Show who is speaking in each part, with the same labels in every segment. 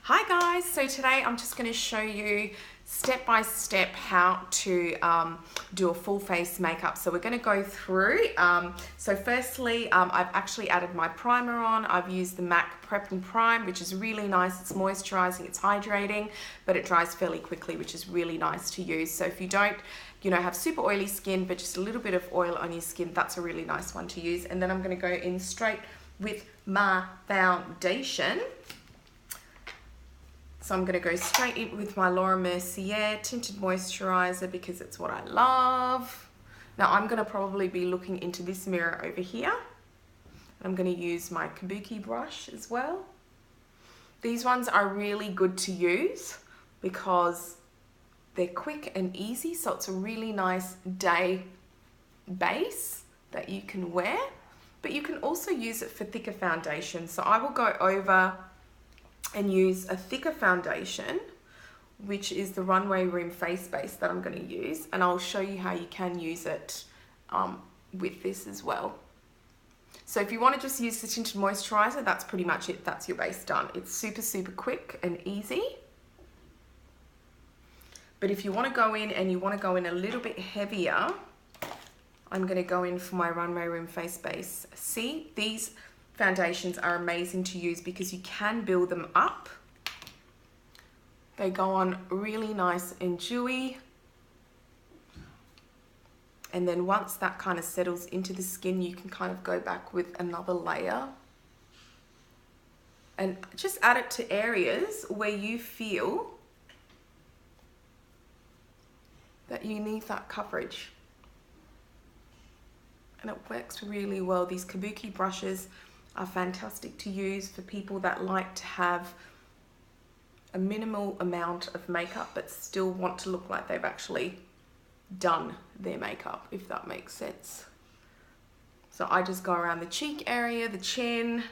Speaker 1: Hi guys, so today I'm just going to show you step by step how to do a full face makeup. So we're going to go through. So firstly, I've actually added my primer on. I've used the MAC Prep and Prime, which is really nice. It's moisturizing, it's hydrating, but it dries fairly quickly, which is really nice to use. So if you don't, have super oily skin, but just a little bit of oil on your skin, that's a really nice one to use. And then I'm going to go in straight with my foundation. So I'm going to go straight in with my Mercier Tinted Moisturizer because it's what I love. Now I'm going to probably be looking into this mirror over here. I'm going to use my kabuki brush as well. These ones are really good to use because they're quick and easy. So it's a really nice day base that you can wear. But you can also use it for thicker foundation. So I will go over and use a thicker foundation, which is the Runway Room Face Base that I'm going to use, and I'll show you how you can use it with this as well. So if you want to just use the Tinted Moisturizer, that's pretty much it. That's your base done. It's super quick and easy. But if you want to go in and you want to go in a little bit heavier, I'm going to go in for my Runway Room Face Base. See, these foundations are amazing to use because you can build them up. They go on really nice and dewy. And then once that kind of settles into the skin, you can kind of go back with another layer. And just add it to areas where you feel that you need that coverage. And it works really well. These kabuki brushes are fantastic to use for people that like to have a minimal amount of makeup but still want to look like they've actually done their makeup, if that makes sense. So I just go around the cheek area, the chin,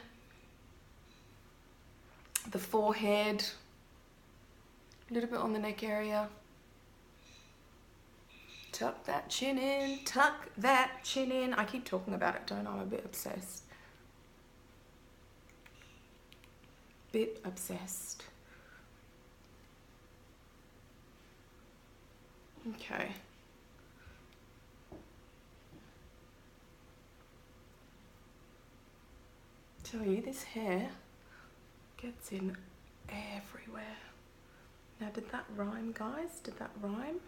Speaker 1: the forehead, a little bit on the neck area. Tuck that chin in, tuck that chin in. I keep talking about it, don't I? I'm a bit obsessed. Bit obsessed. Okay. Tell you, this hair gets in everywhere. Now, did that rhyme, guys? Did that rhyme?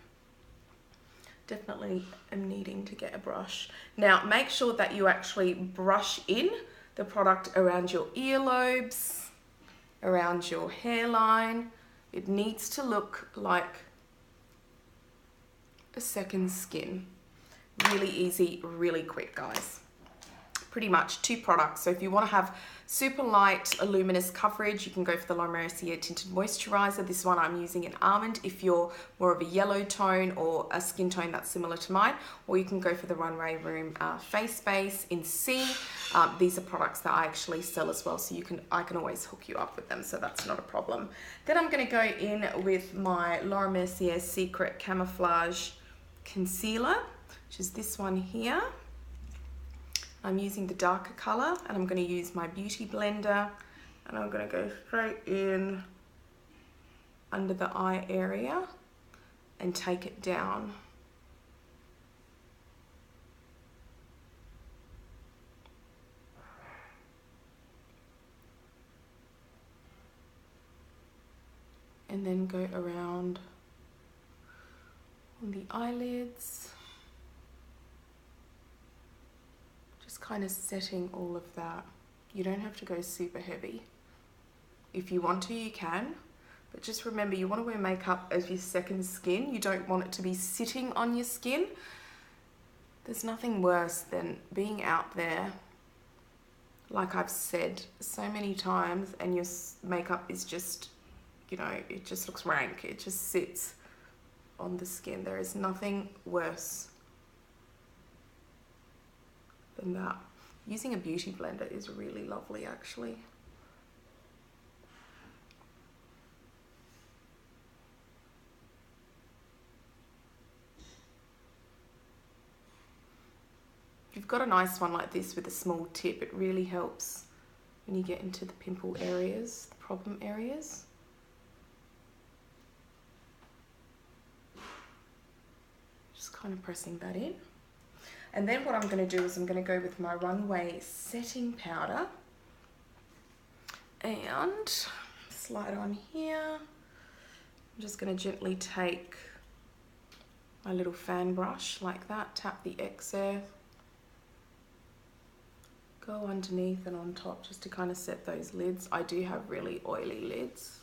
Speaker 1: Definitely am needing to get a brush. Now, make sure that you actually brush in the product around your earlobes, around your hairline. It needs to look like a second skin. Really easy, really quick, guys. Pretty much 2 products. So if you want to have super light, luminous coverage, you can go for the Mercier Tinted Moisturizer. This one I'm using in Almond if you're more of a yellow tone or a skin tone that's similar to mine. Or you can go for the Runway Room Face Base in C. These are products that I actually sell as well, so I can always hook you up with them, so that's not a problem. Then I'm going to go in with my Mercier Secret Camouflage Concealer, which is this one here. I'm using the darker color, and I'm going to use my beauty blender, and I'm going to go straight in under the eye area and take it down. And then go around on the eyelids. Kind of setting all of that. You don't have to go super heavy. If you want to, you can, but just remember, you want to wear makeup as your second skin. You don't want it to be sitting on your skin. There's nothing worse than being out there, like I've said so many times, and your makeup is just, it just looks rank. It just sits on the skin. There is nothing worse than that. Using a beauty blender is really lovely, actually. If you've got a nice one like this with a small tip, it really helps when you get into the pimple areas, the problem areas. Just kind of pressing that in. And then what I'm going to do is I'm going to go with my Runway setting powder and slide on here. I'm just going to gently take my little fan brush like that, tap the excess, go underneath and on top just to kind of set those lids. I do have really oily lids.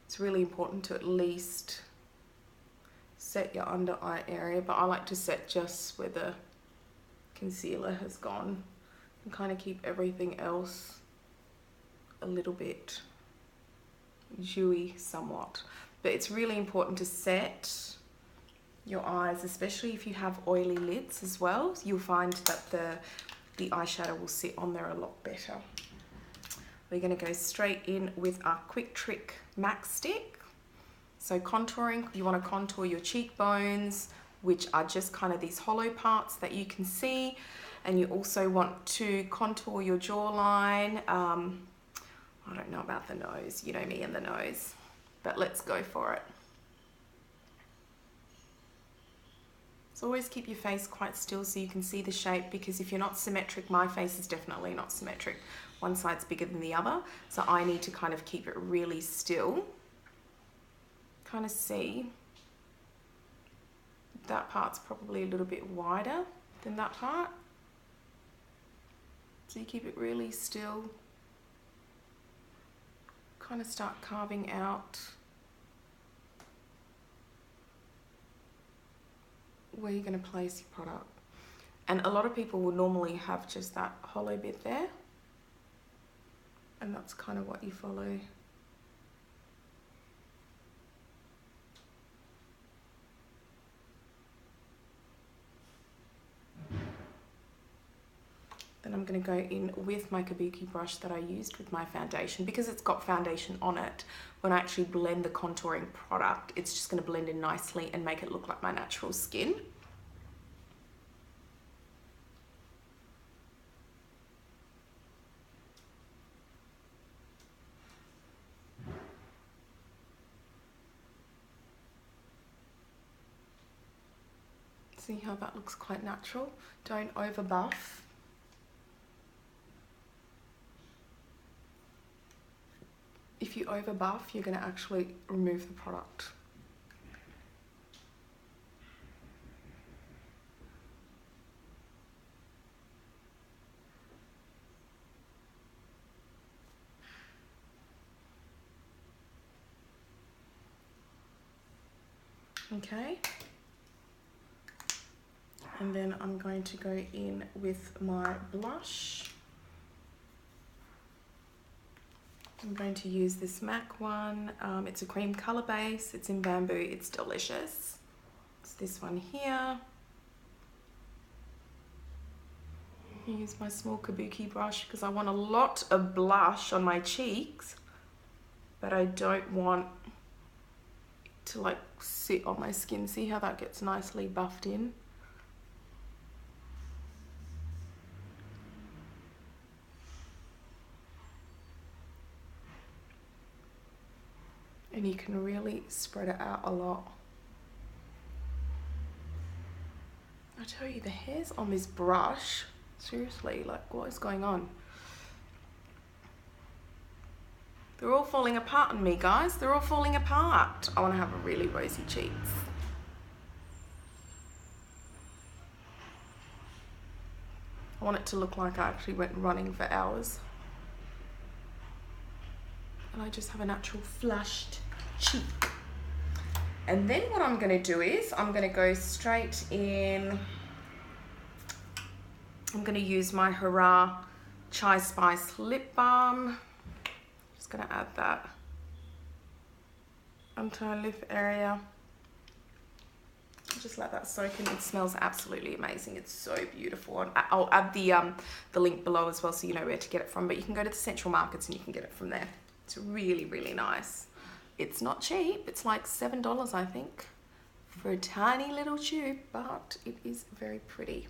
Speaker 1: It's really important to at least set your under eye area, but I like to set just where the concealer has gone and kind of keep everything else a little bit dewy somewhat. But it's really important to set your eyes, especially if you have oily lids as well. You'll find that the eyeshadow will sit on there a lot better. We're going to go straight in with our QuikTrik MAC stick. So contouring, you want to contour your cheekbones, which are just kind of these hollow parts that you can see. And you also want to contour your jawline. I don't know about the nose, you know me and the nose, but let's go for it. So always keep your face quite still so you can see the shape, because if you're not symmetric, my face is definitely not symmetric. One side's bigger than the other, so I need to kind of keep it really still. Kind of see that part's probably a little bit wider than that part. So you keep it really still. Kind of start carving out where you're going to place your product. And a lot of people will normally have just that hollow bit there, and that's kind of what you follow. Then I'm going to go in with my kabuki brush that I used with my foundation. Because it's got foundation on it, when I actually blend the contouring product, it's just going to blend in nicely and make it look like my natural skin. See how that looks quite natural? Don't over buff. If you over buff, you're going to actually remove the product. Okay. And then I'm going to go in with my blush. I'm going to use this MAC one. It's a cream color base. It's in bamboo. It's delicious. It's this one here. I use my small kabuki brush because I want a lot of blush on my cheeks, but I don't want it to like sit on my skin. See how that gets nicely buffed in? And you can really spread it out a lot. I tell you, the hairs on this brush, seriously, like what is going on? They're all falling apart on me, guys. They're all falling apart. I want to have a really rosy cheeks. I want it to look like I actually went running for hours. And I just have a natural flushed cheek. And then what I'm going to do is I'm going to go straight in. I'm going to use my Hurrah Chai Spice Lip Balm. Just going to add that onto my lip area. Just let that soak in. It smells absolutely amazing. It's so beautiful. And I'll add the link below as well so you know where to get it from. But you can go to the Central Markets and you can get it from there. It's really, really nice. It's not cheap. It's like $7, I think, for a tiny little tube, but it is very pretty.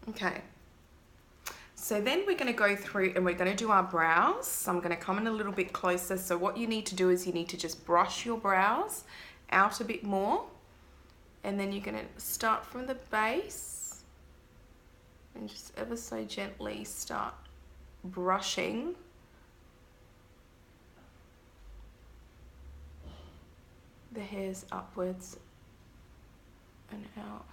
Speaker 1: Okay. So then we're going to go through and we're going to do our brows. So I'm going to come in a little bit closer. So what you need to do is you need to just brush your brows out a bit more. And then you're going to start from the base and just ever so gently start brushing the hairs upwards and out.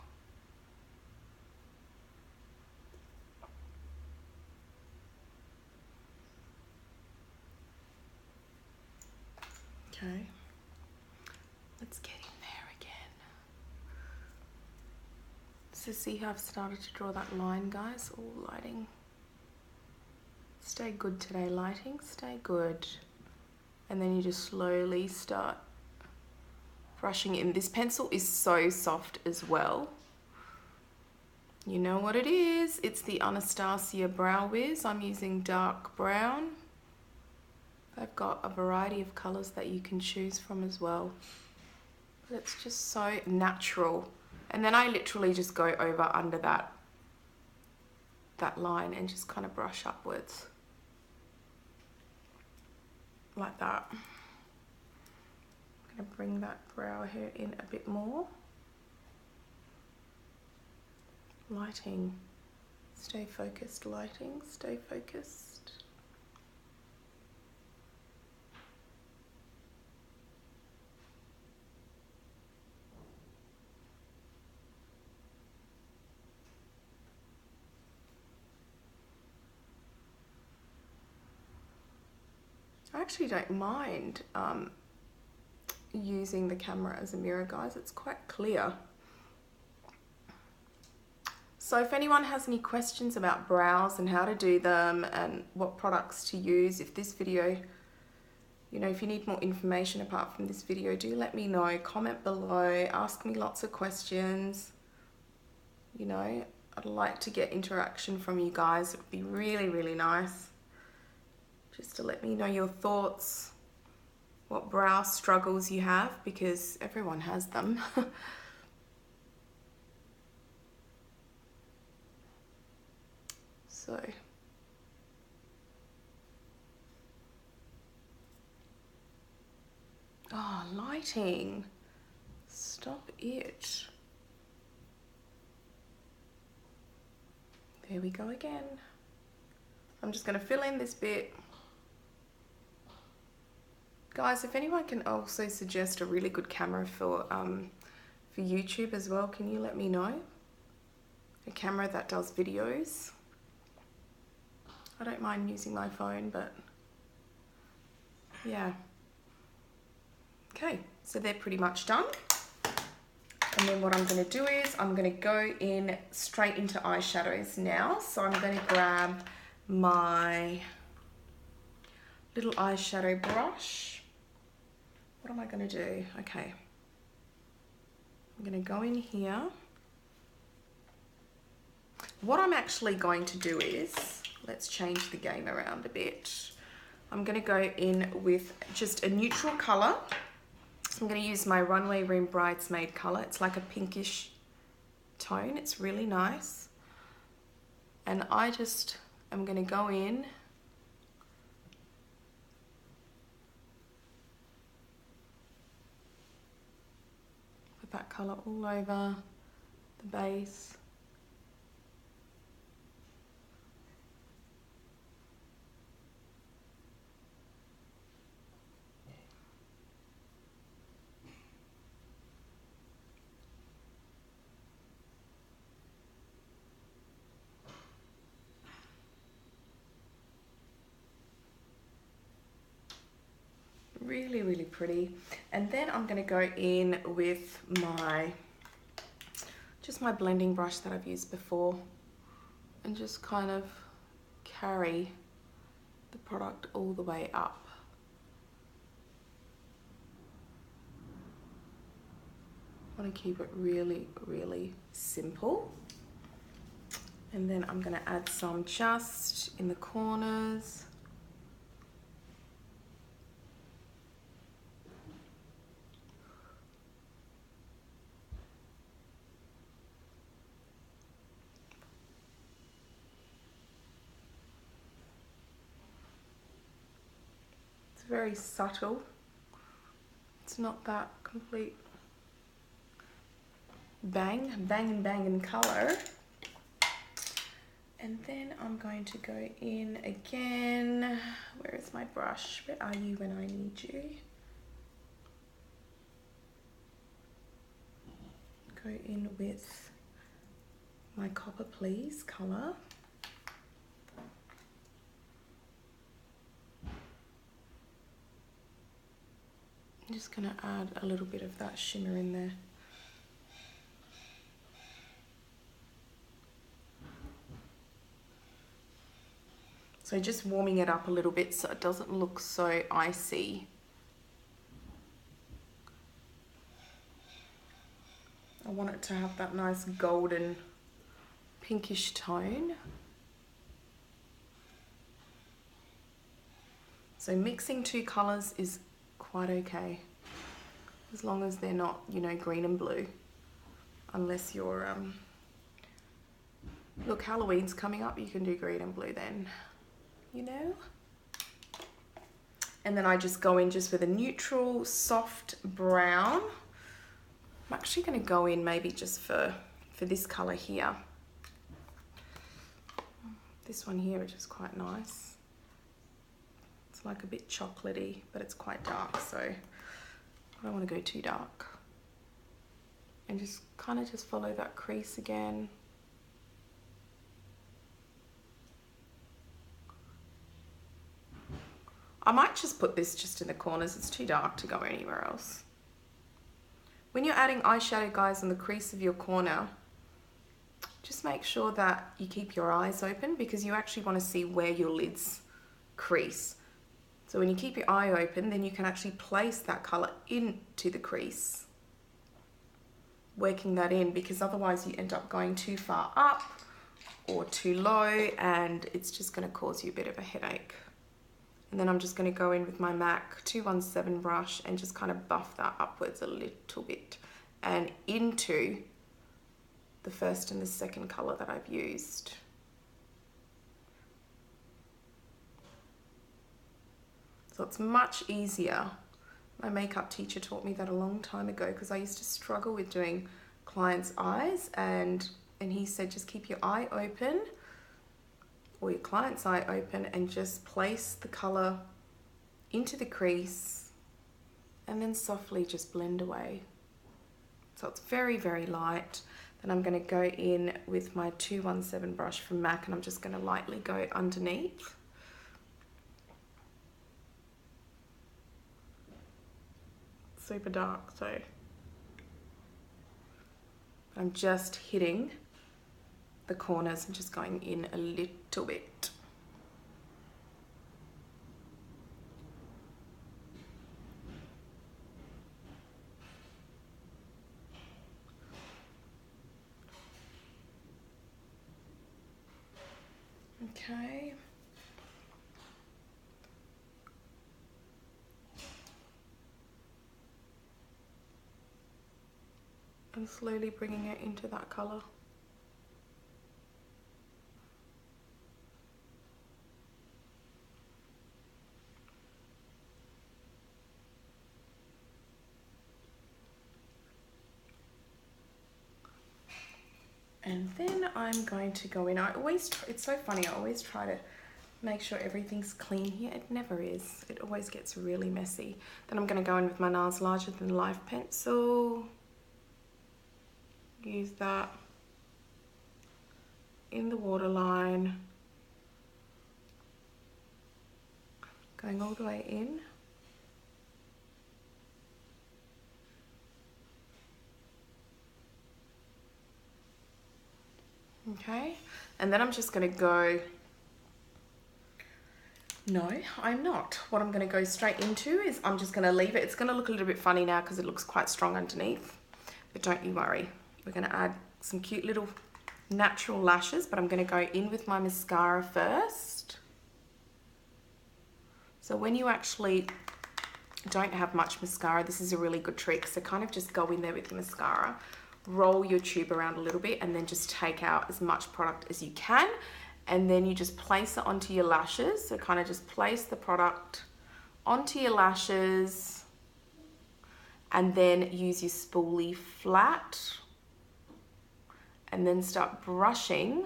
Speaker 1: Okay, let's get in there again. So see how I've started to draw that line, guys? Oh, lighting. Stay good today, lighting, stay good. And then you just slowly start brushing in. This pencil is so soft as well. You know what it is. It's the Anastasia Brow-Wiz. I'm using dark brown. I've got a variety of colors that you can choose from as well. But it's just so natural. And then I literally just go over under that line and just kind of brush upwards. Like that. I'm going to bring that brow hair in a bit more. Lighting. Stay focused, lighting. Stay focused. I actually don't mind using the camera as a mirror, guys. It's quite clear. So if anyone has any questions about brows and how to do them and what products to use, if this video, you know, if you need more information apart from this video, do let me know. Comment below, ask me lots of questions. You know, I'd like to get interaction from you guys. It would be really, really nice. Just to let me know your thoughts, what brow struggles you have, because everyone has them. So, oh, lighting, stop it. There we go again. I'm just going to fill in this bit. Guys, if anyone can also suggest a really good camera for YouTube as well, can you let me know? A camera that does videos. I don't mind using my phone, but yeah. Okay, so they're pretty much done. And then what I'm going to do is I'm going to go in straight into eyeshadows now. So I'm going to grab my little eyeshadow brush. What am I going to do? Okay. I'm going to go in here. What I'm actually going to do is, let's change the game around a bit. I'm going to go in with just a neutral colour. So I'm going to use my Runway Room Bridesmaid colour. It's like a pinkish tone. It's really nice. And I just am going to go in that colour all over the base. Really, really pretty. And then I'm going to go in with just my blending brush that I've used before and just kind of carry the product all the way up. I want to keep it really, really simple. And then I'm going to add some just in the corners. very subtle. It's not that complete bang in color. And then I'm going to go in again. Where is my brush? Where are you when I need you? Go in with my Copper Please color. I'm just going to add a little bit of that shimmer in there. So just warming it up a little bit so it doesn't look so icy. I want it to have that nice golden pinkish tone. So mixing two colors is quite okay, as long as they're not, you know, green and blue, unless you're, look, Halloween's coming up, you can do green and blue then, you know. And then I just go in just with a neutral, soft brown. I'm actually going to go in maybe just for this color here. This one here, which is quite nice. It's like a bit chocolatey, but it's quite dark, so I don't want to go too dark. And just kind of just follow that crease again. I might just put this just in the corners. It's too dark to go anywhere else. When you're adding eyeshadow, guys, on the crease of your corner, just make sure that you keep your eyes open, because you actually want to see where your lids crease. So when you keep your eye open, then you can actually place that color into the crease, working that in, because otherwise you end up going too far up or too low, and it's just going to cause you a bit of a headache. And then I'm just going to go in with my MAC 217 brush and just kind of buff that upwards a little bit and into the first and the second color that I've used. So it's much easier. My makeup teacher taught me that a long time ago, because I used to struggle with doing clients' eyes, and he said just keep your eye open, or your client's eye open, and just place the color into the crease and then softly just blend away. So it's very, very light. Then I'm going to go in with my 217 brush from MAC, and I'm just going to lightly go underneath. Super dark, so I'm just hitting the corners and just going in a little bit. Okay. And slowly bringing it into that color. And then I'm going to go in. It's so funny, I always try to make sure everything's clean here. It never is. It always gets really messy. Then I'm going to go in with my NARS Larger Than Life pencil. Use that in the waterline. Going all the way in. Okay, and then I'm just going to go, no, I'm not. What I'm going to go straight into is I'm just going to leave it. It's going to look a little bit funny now because it looks quite strong underneath, but don't you worry. We're going to add some cute little natural lashes, but I'm going to go in with my mascara first. So when you actually don't have much mascara, this is a really good trick. So kind of just go in there with the mascara, roll your tube around a little bit, and then just take out as much product as you can, and then you just place it onto your lashes. So kind of just place the product onto your lashes, and then use your spoolie flat, and then start brushing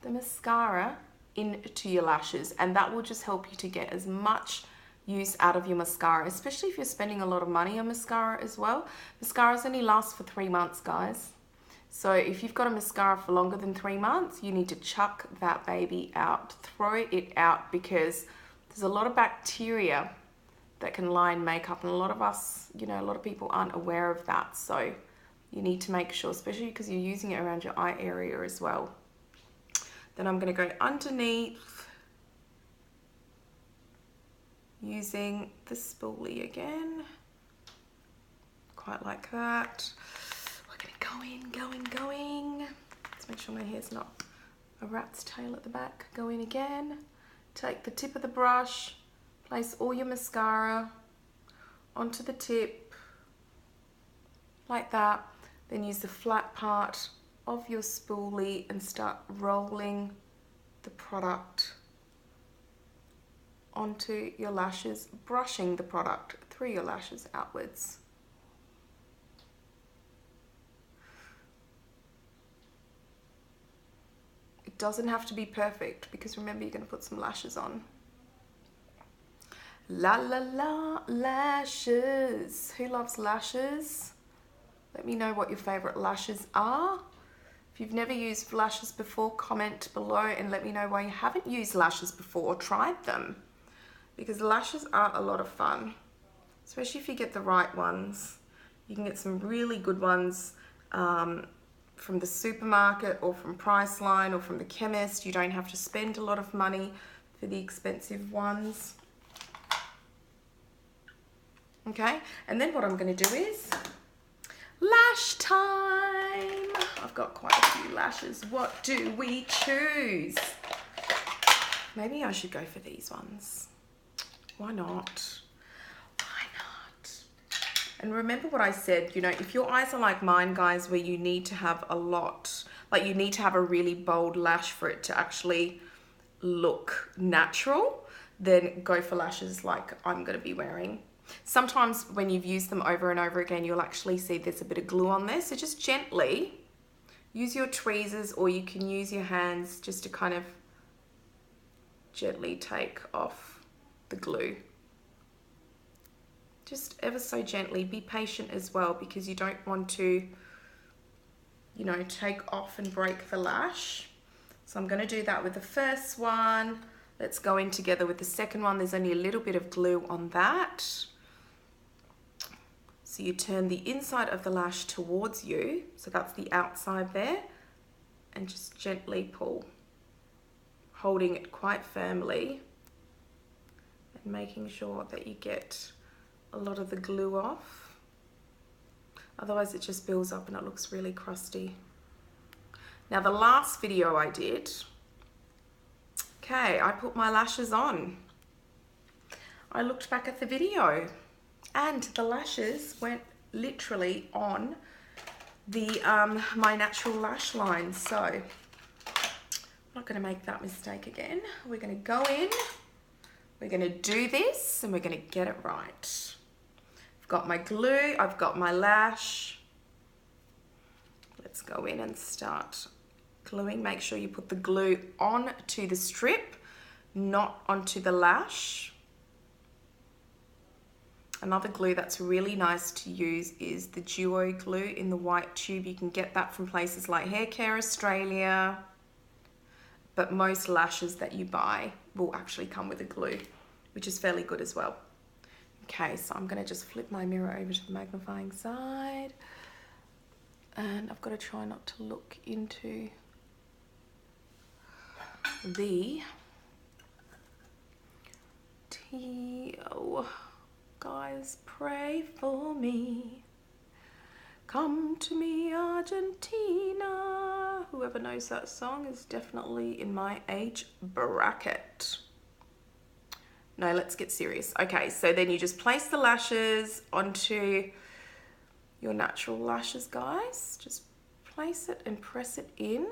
Speaker 1: the mascara into your lashes, and that will just help you to get as much use out of your mascara, especially if you're spending a lot of money on mascara as well. Mascaras only last for 3 months, guys. So if you've got a mascara for longer than 3 months, you need to chuck that baby out, throw it out, because there's a lot of bacteria that can line makeup, and a lot of us, you know, a lot of people aren't aware of that. So you need to make sure, especially because you're using it around your eye area as well. Then I'm going to go underneath using the spoolie again, quite like that. We're going to go in. Let's make sure my hair's not a rat's tail at the back. Go in again. Take the tip of the brush, place all your mascara onto the tip, like that. Then use the flat part of your spoolie and start rolling the product onto your lashes, brushing the product through your lashes outwards. It doesn't have to be perfect, because remember, you're going to put some lashes on. La la la, lashes. Who loves lashes? Let me know what your favorite lashes are. If you've never used lashes before, comment below and let me know why you haven't used lashes before or tried them, because lashes are a lot of fun, especially if you get the right ones. You can get some really good ones from the supermarket or from Priceline or from the chemist. You don't have to spend a lot of money for the expensive ones. Okay, and then what I'm going to do is lash time. I've got quite a few lashes. What do we choose? Maybe I should go for these ones. Why not? Why not? And remember what I said, you know, if your eyes are like mine, guys, where you need to have a lot, like you need to have a really bold lash for it to actually look natural, then go for lashes like I'm going to be wearing. Sometimes when you've used them over and over again, you'll actually see there's a bit of glue on there. So just gently use your tweezers, or you can use your hands just to kind of gently take off the glue. Just ever so gently. Be patient as well, because you don't want to, you know, take off and break the lash. So I'm going to do that with the first one. Let's go in together with the second one. There's only a little bit of glue on that. So you turn the inside of the lash towards you, so that's the outside there, and just gently pull, holding it quite firmly and making sure that you get a lot of the glue off. Otherwise it just builds up and it looks really crusty. Now the last video I did, okay, I put my lashes on. I looked back at the video and the lashes went literally on the my natural lash line. So I'm not going to make that mistake again. We're going to go in, we're going to do this, and we're going to get it right. I've got my glue, I've got my lash. Let's go in and start gluing. Make sure you put the glue onto the strip, not onto the lash. Another glue that's really nice to use is the Duo glue in the white tube. You can get that from places like Hair Care Australia, but most lashes that you buy will actually come with a glue, which is fairly good as well. Okay, so I'm going to just flip my mirror over to the magnifying side, and I've got to try not to look into the guys, pray for me. Come to me, Argentina. Whoever knows that song is definitely in my age bracket. No, let's get serious. Okay, so then you just place the lashes onto your natural lashes, guys. Just place it and press it in.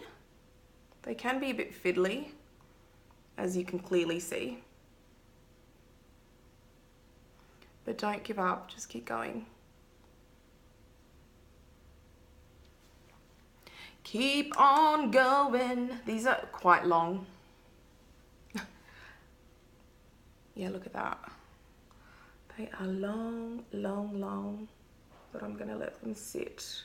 Speaker 1: They can be a bit fiddly, as you can clearly see. But don't give up, just keep going. Keep on going. These are quite long. Yeah, look at that. They are long, long, long. But I'm gonna let them sit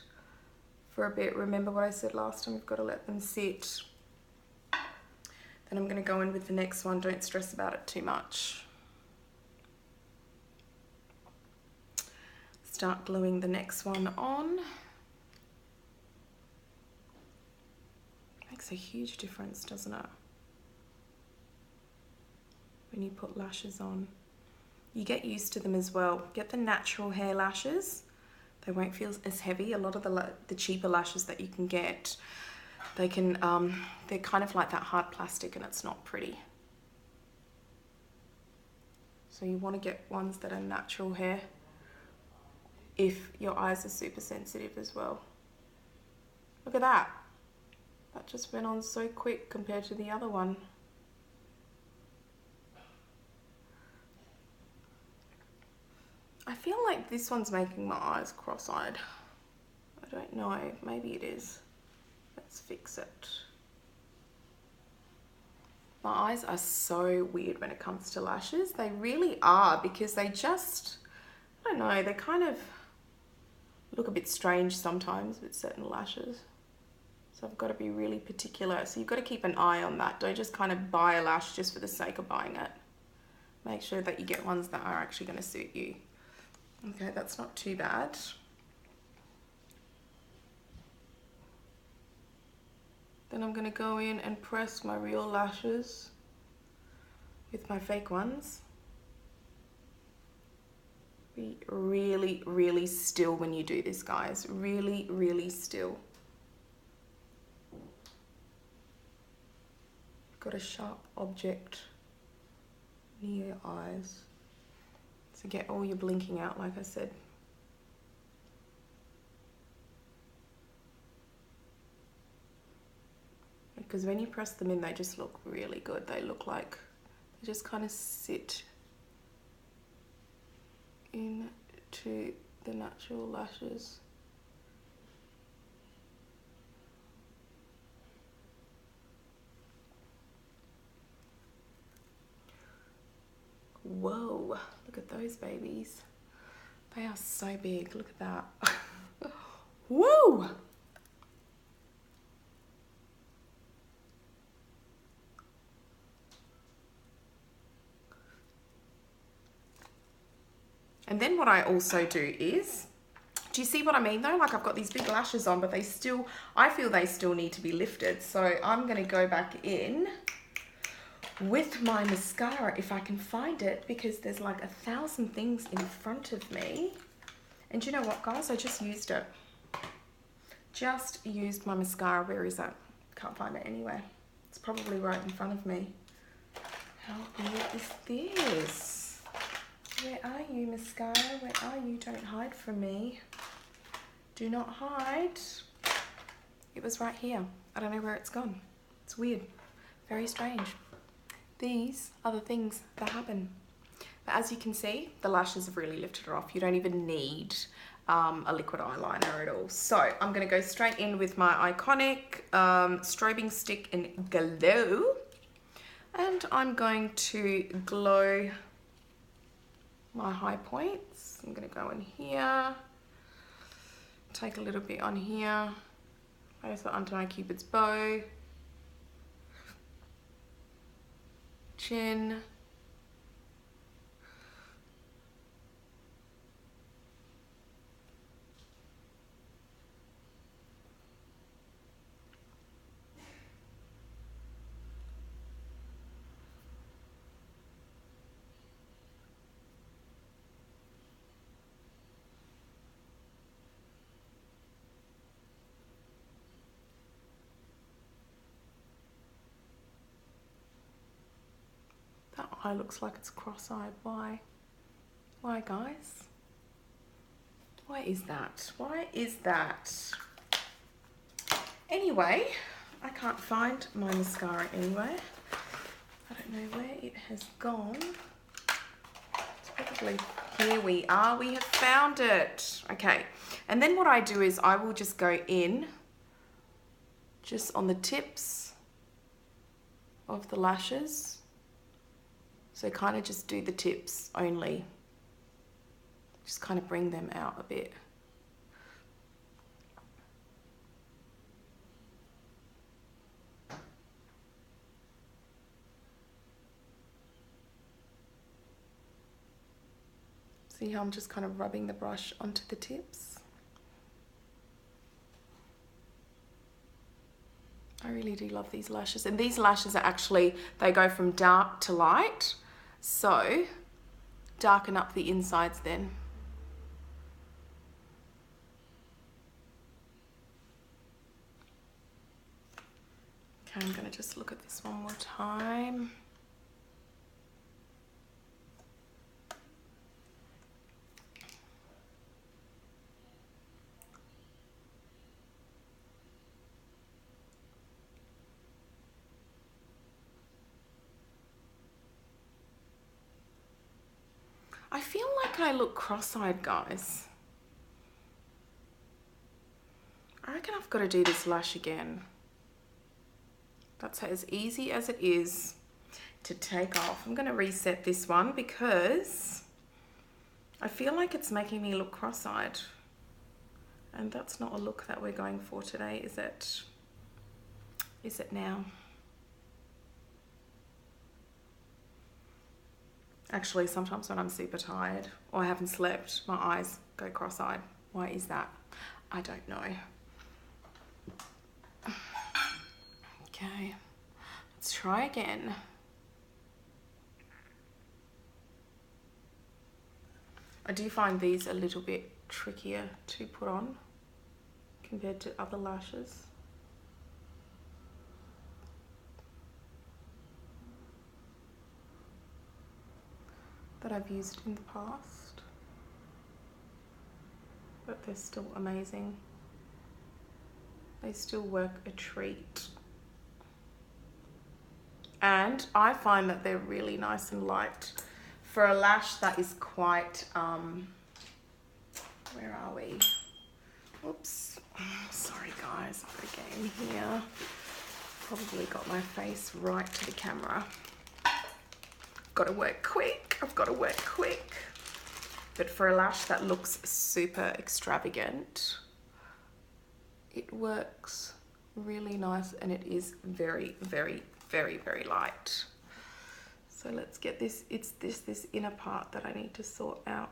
Speaker 1: for a bit. Remember what I said last time, you've got to let them sit. Then I'm gonna go in with the next one. Don't stress about it too much. Start gluing the next one on. Makes a huge difference, doesn't it? When you put lashes on. You get used to them as well. Get the natural hair lashes. They won't feel as heavy. A lot of the cheaper lashes that you can get, they can, they're kind of like that hard plastic and it's not pretty. So you want to get ones that are natural hair if your eyes are super sensitive as well. Look at that. That just went on so quick compared to the other one. I feel like this one's making my eyes cross-eyed. I don't know, maybe it is. Let's fix it. My eyes are so weird when it comes to lashes. They really are, because they just, I don't know, they kind of look a bit strange sometimes with certain lashes. So I've got to be really particular. So you've got to keep an eye on that. Don't just kind of buy a lash just for the sake of buying it. Make sure that you get ones that are actually going to suit you. Okay, that's not too bad. Then I'm going to go in and press my real lashes with my fake ones. Be really, really still when you do this, guys. Really, really still. Got a sharp object near your eyes. So get all your blinking out, like I said. Because when you press them in, they just look really good. They look like they just kind of sit into the natural lashes. Whoa, look at those babies. They are so big, look at that. Woo! And then what I also do is, do you see what I mean though? Like I've got these big lashes on, but they still, I feel they still need to be lifted. So I'm gonna go back in with my mascara if I can find it, because there's like 1,000 things in front of me. And you know what, guys? I just used it. Just used my mascara. Where is it? Can't find it anywhere. It's probably right in front of me. How weird is this? Where are you, mascara? Where are you? Don't hide from me. Do not hide. It was right here. I don't know where it's gone. It's weird. Very strange. These are the things that happen. But as you can see, the lashes have really lifted it off. You don't even need a liquid eyeliner at all. So I'm going to go straight in with my iconic strobing stick in Glow. And I'm going to glow my high points. I'm going to go in here. Take a little bit on here. Place it onto my Cupid's bow. Chin. That eye looks like it's cross-eyed. Why? Why, guys? Why is that? Why is that? Anyway, I can't find my mascara anywhere. I don't know where it has gone. It's probably Here we are, we have found it. Okay, and then what I do is I will just go in just on the tips of the lashes. So kind of just do the tips only. Just kind of bring them out a bit. See how I'm just kind of rubbing the brush onto the tips? I really do love these lashes. And these lashes are actually, they go from dark to light. So darken up the insides then. Okay, I'm going to just look at this one more time. I feel like I look cross-eyed, guys. I reckon I've got to do this lash again. That's as easy as it is to take off. I'm going to reset this one because I feel like it's making me look cross-eyed. And that's not a look that we're going for today, is it? Is it now? Actually, sometimes when I'm super tired or I haven't slept, my eyes go cross-eyed. Why is that? I don't know. Okay, let's try again. I do find these a little bit trickier to put on compared to other lashes. That I've used in the past, but they're still amazing. They still work a treat. And I find that they're really nice and light for a lash that is quite, where are we? Oops, sorry guys, I've got to get in here. Probably got my face right to the camera. Got to work quick, I've got to work quick. But for a lash that looks super extravagant, it works really nice and it is very, very, very, very light. So let's get this, it's this inner part that I need to sort out.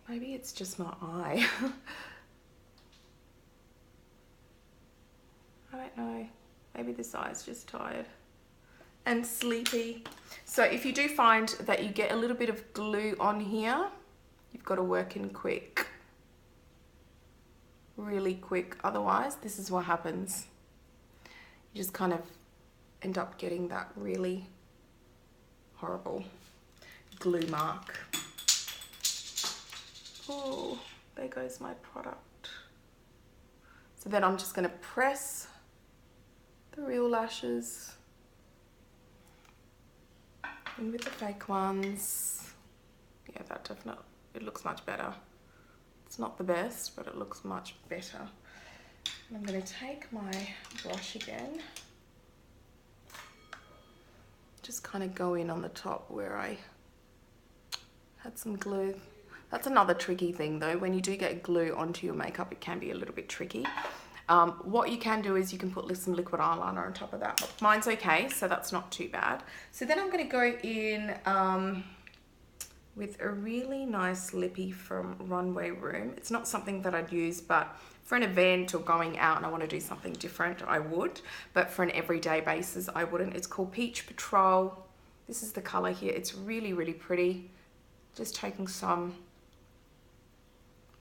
Speaker 1: Maybe it's just my eye. I don't know. Maybe this eye's just tired and sleepy. So if you do find that you get a little bit of glue on here, you've got to work in quick. Really quick. Otherwise, this is what happens. You just kind of end up getting that really horrible glue mark. Oh, there goes my product. So then I'm just going to press the real lashes in with the fake ones. Yeah, that definitely, it looks much better. It's not the best, but it looks much better. And I'm going to take my brush again. Just kind of go in on the top where I had some glue. That's another tricky thing though. When you do get glue onto your makeup, it can be a little bit tricky. What you can do is you can put some liquid eyeliner on top of that. But mine's okay, so that's not too bad. So then I'm going to go in with a really nice lippy from Runway Room. It's not something that I'd use, but for an event or going out and I want to do something different, I would. But for an everyday basis, I wouldn't. It's called Peach Patrol. This is the color here. It's really, really pretty. Just taking some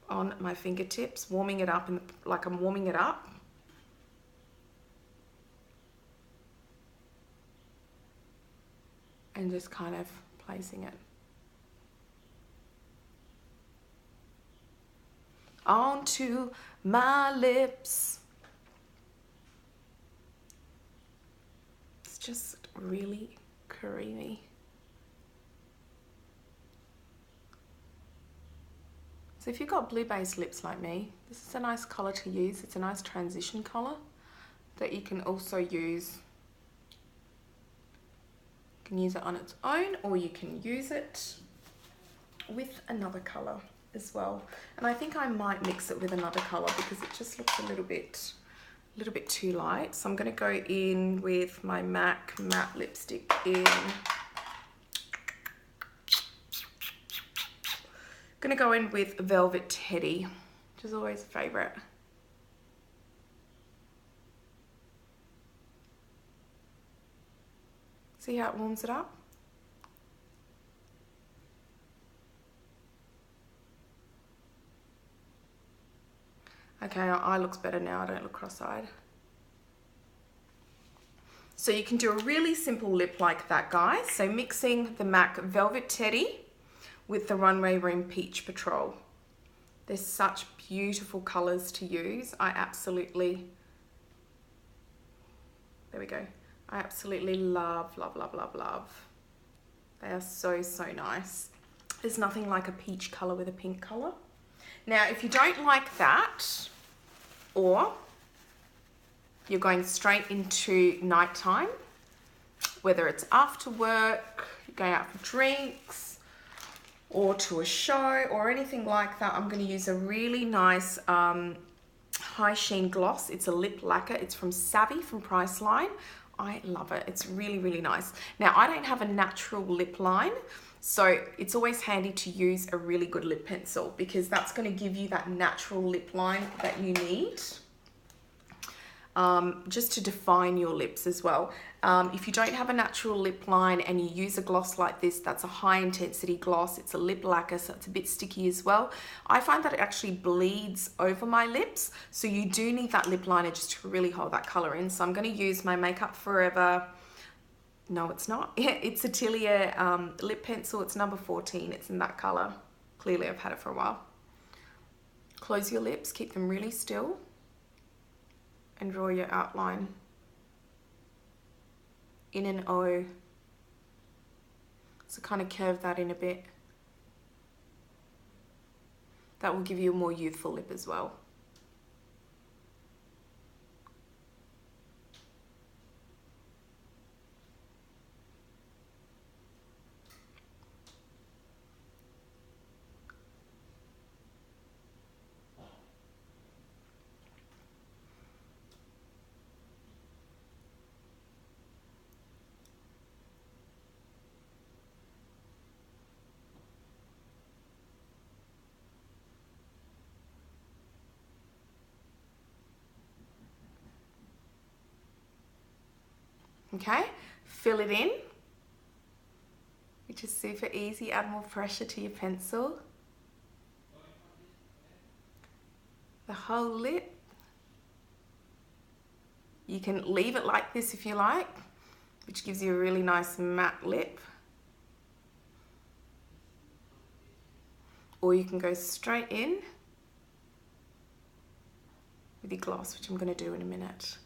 Speaker 1: on my fingertips, warming it up, like I'm warming it up. And just kind of placing it. onto my lips. It's just really creamy. So if you've got blue based lips like me, this is a nice color to use. It's a nice transition color that you can also use. You can use it on its own, or you can use it with another color as well. And I think I might mix it with another color because it just looks a little bit too light. So I'm going to go in with my MAC matte lipstick in. Going to go in with Velvet Teddy, which is always a favorite. See how it warms it up? Okay, our eye looks better now. I don't look cross-eyed. So you can do a really simple lip like that, guys. So mixing the MAC Velvet Teddy with the Runway Room Peach Patrol. They're such beautiful colors to use. I absolutely, there we go. I absolutely love, love, love, love, love. They are so, so nice. There's nothing like a peach color with a pink color. Now, if you don't like that, or you're going straight into nighttime, whether it's after work, you're going out for drinks, or to a show, or anything like that, I'm going to use a really nice High Sheen gloss. It's a lip lacquer. It's from Savvy, from Priceline. I love it. It's really, really nice. Now, I don't have a natural lip line, so it's always handy to use a really good lip pencil because that's going to give you that natural lip line that you need. Just to define your lips as well. If you don't have a natural lip line and you use a gloss like this, that's a high intensity gloss. It's a lip lacquer, so it's a bit sticky as well. I find that it actually bleeds over my lips, so you do need that lip liner just to really hold that color in. So I'm going to use my Makeup Forever, no it's not, it's Atelier lip pencil. It's number 14. It's in that color. Clearly I've had it for a while. Close your lips, keep them really still, and draw your outline in an O. So kind of curve that in a bit. That will give you a more youthful lip as well. Okay, fill it in, which is super easy. Add more pressure to your pencil. The whole lip. You can leave it like this if you like, which gives you a really nice matte lip. Or you can go straight in with your gloss, which I'm going to do in a minute.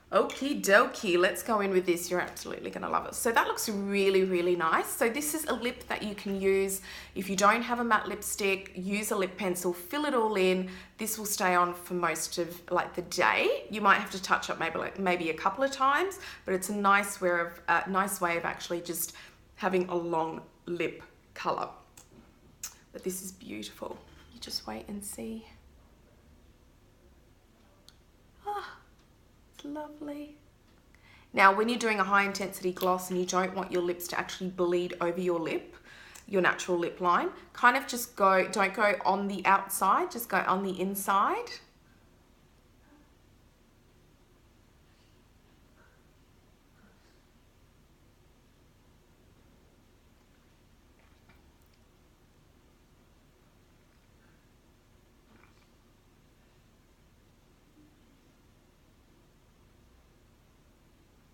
Speaker 1: Okie dokie, let's go in with this. You're absolutely gonna love it. So that looks really, really nice. So this is a lip that you can use if you don't have a matte lipstick. Use a lip pencil, fill it all in. This will stay on for most of like the day. You might have to touch up maybe a couple of times, but it's a nice way of actually just having a long lip color. But this is beautiful. You just wait and see. Lovely. Now when you're doing a high intensity gloss and you don't want your lips to actually bleed over your lip, your natural lip line, kind of just don't go on the outside, just go on the inside.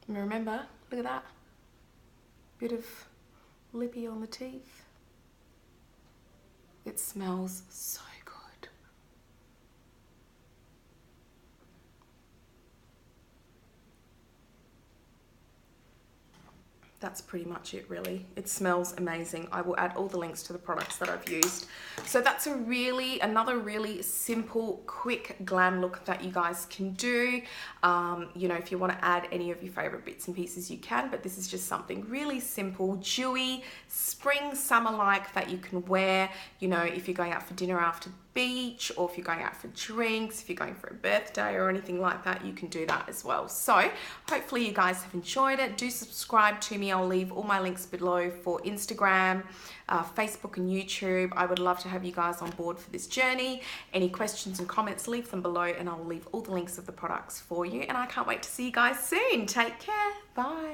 Speaker 1: And remember, look at that. Bit of lippy on the teeth. It smells so good. That's pretty much it, really. It smells amazing. I will add all the links to the products that I've used. So that's another really simple, quick glam look that you guys can do. You know, if you want to add any of your favorite bits and pieces, you can, but this is just something really simple, dewy, spring, summer-like that you can wear, you know, if you're going out for dinner after the beach, or if you're going out for drinks, if you're going for a birthday or anything like that, you can do that as well. So hopefully you guys have enjoyed it. Do subscribe to me. I'll leave all my links below for Instagram, Facebook and YouTube. I would love to have you guys on board for this journey. Any questions and comments, leave them below and I'll leave all the links of the products for you. And I can't wait to see you guys soon. Take care. Bye.